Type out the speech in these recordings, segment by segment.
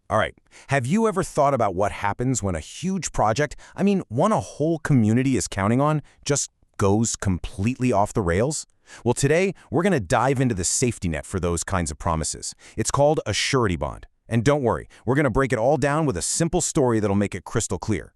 All right, have you ever thought about what happens when a huge project, one a whole community is counting on, just goes completely off the rails? Well, today, we're going to dive into the safety net for those kinds of promises. It's called a surety bond. And don't worry, we're going to break it all down with a simple story that'll make it crystal clear.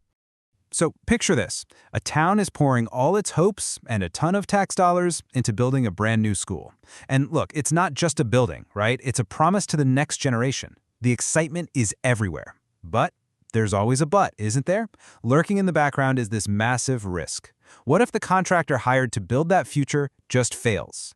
So picture this. A town is pouring all its hopes and a ton of tax dollars into building a brand new school. And look, it's not just a building, right? It's a promise to the next generation. The excitement is everywhere. But there's always a but, isn't there? Lurking in the background is this massive risk. What if the contractor hired to build that future just fails?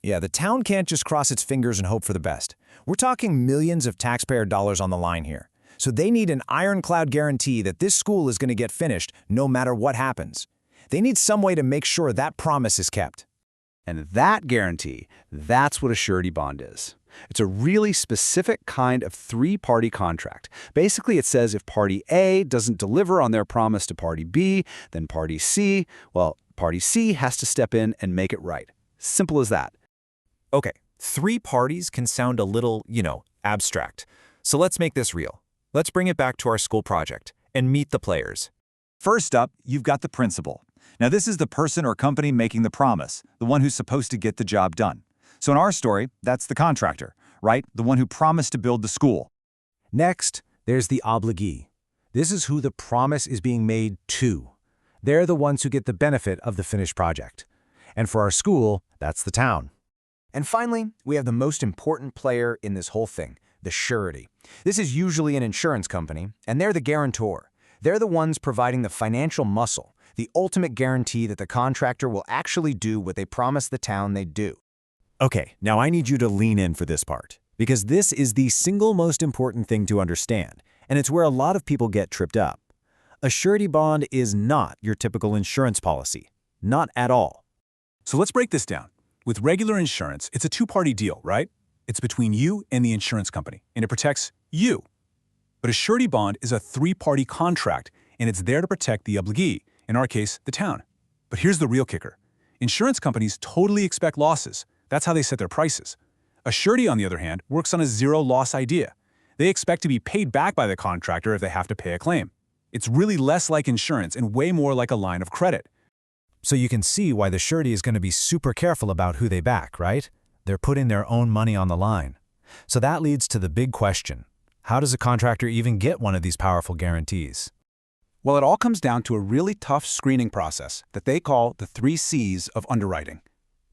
Yeah, the town can't just cross its fingers and hope for the best. We're talking millions of taxpayer dollars on the line here. So they need an ironclad guarantee that this school is going to get finished no matter what happens. They need some way to make sure that promise is kept. And that guarantee, that's what a surety bond is. It's a really specific kind of three-party contract. Basically, it says if Party A doesn't deliver on their promise to Party B, then Party C, Party C has to step in and make it right. Simple as that. Okay, three parties can sound a little, abstract. So let's make this real. Let's bring it back to our school project and meet the players. First up, you've got the principal. Now, this is the person or company making the promise, the one who's supposed to get the job done. So in our story, that's the contractor, right? The one who promised to build the school. Next, there's the obligee. This is who the promise is being made to. They're the ones who get the benefit of the finished project. And for our school, that's the town. And finally, we have the most important player in this whole thing, the surety. This is usually an insurance company, and they're the guarantor. They're the ones providing the financial muscle, the ultimate guarantee that the contractor will actually do what they promised the town they'd do. Okay, now I need you to lean in for this part, because this is the single most important thing to understand, and it's where a lot of people get tripped up. A surety bond is not your typical insurance policy. Not at all. So let's break this down. With regular insurance, it's a two-party deal, right? It's between you and the insurance company, and it protects you. But a surety bond is a three-party contract, and it's there to protect the obligee, in our case, the town. But here's the real kicker. Insurance companies totally expect losses. That's how they set their prices. A surety, on the other hand, works on a zero-loss idea. They expect to be paid back by the contractor if they have to pay a claim. It's really less like insurance and way more like a line of credit. So you can see why the surety is going to be super careful about who they back, right? They're putting their own money on the line. So that leads to the big question. How does a contractor even get one of these powerful guarantees? Well, it all comes down to a really tough screening process that they call the 3 C's of underwriting.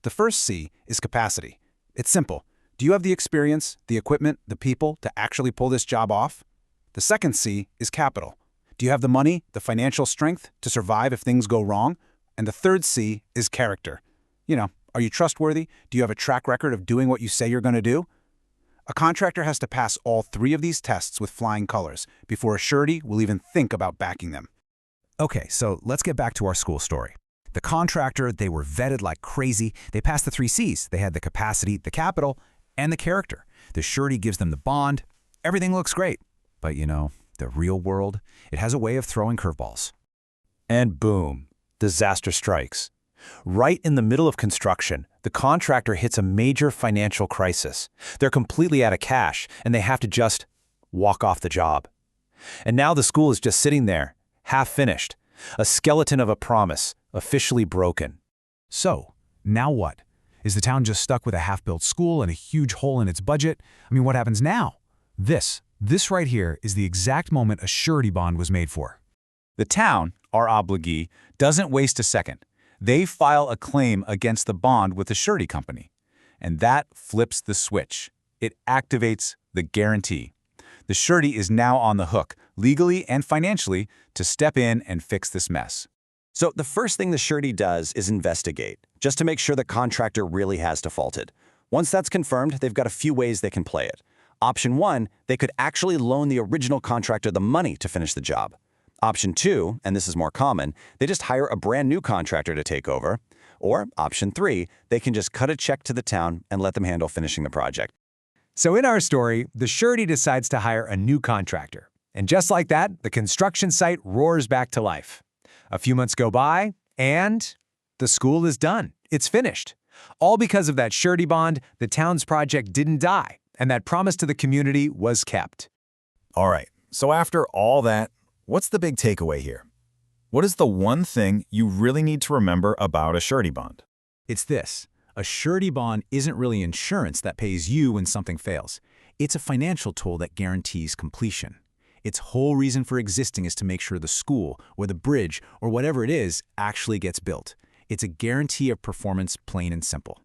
The first C is capacity. It's simple. Do you have the experience, the equipment, the people to actually pull this job off? The second C is capital. Do you have the money, the financial strength to survive if things go wrong? And the third C is character. Are you trustworthy? Do you have a track record of doing what you say you're going to do? A contractor has to pass all 3 of these tests with flying colors before a surety will even think about backing them. Okay, so let's get back to our school story. The contractor, they were vetted like crazy. They passed the 3 C's. They had the capacity, the capital, and the character. The surety gives them the bond. Everything looks great. But the real world, it has a way of throwing curveballs. And boom, disaster strikes. Right in the middle of construction, the contractor hits a major financial crisis. They're completely out of cash, and they have to just walk off the job. And now the school is just sitting there, half finished, a skeleton of a promise, officially broken. So, now what? Is the town just stuck with a half-built school and a huge hole in its budget? What happens now? This right here is the exact moment a surety bond was made for. The town, our obligee, doesn't waste a second. They file a claim against the bond with the surety company. And that flips the switch. It activates the guarantee. The surety is now on the hook, legally and financially, to step in and fix this mess. So the first thing the surety does is investigate, just to make sure the contractor really has defaulted. Once that's confirmed, they've got a few ways they can play it. Option 1, they could actually loan the original contractor the money to finish the job. Option 2, and this is more common, they just hire a brand new contractor to take over. Or option 3, they can just cut a check to the town and let them handle finishing the project. So in our story, the surety decides to hire a new contractor. And just like that, the construction site roars back to life. A few months go by, and the school is done. It's finished. All because of that surety bond, the town's project didn't die, and that promise to the community was kept. All right, so after all that, what's the big takeaway here? What is the one thing you really need to remember about a surety bond? It's this. A surety bond isn't really insurance that pays you when something fails. It's a financial tool that guarantees completion. Its whole reason for existing is to make sure the school or the bridge or whatever it is actually gets built. It's a guarantee of performance, plain and simple.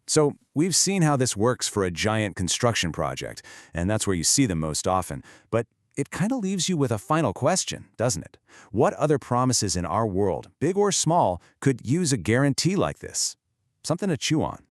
So we've seen how this works for a giant construction project, and that's where you see them most often. But it kind of leaves you with a final question, doesn't it? What other promises in our world, big or small, could use a guarantee like this? Something to chew on.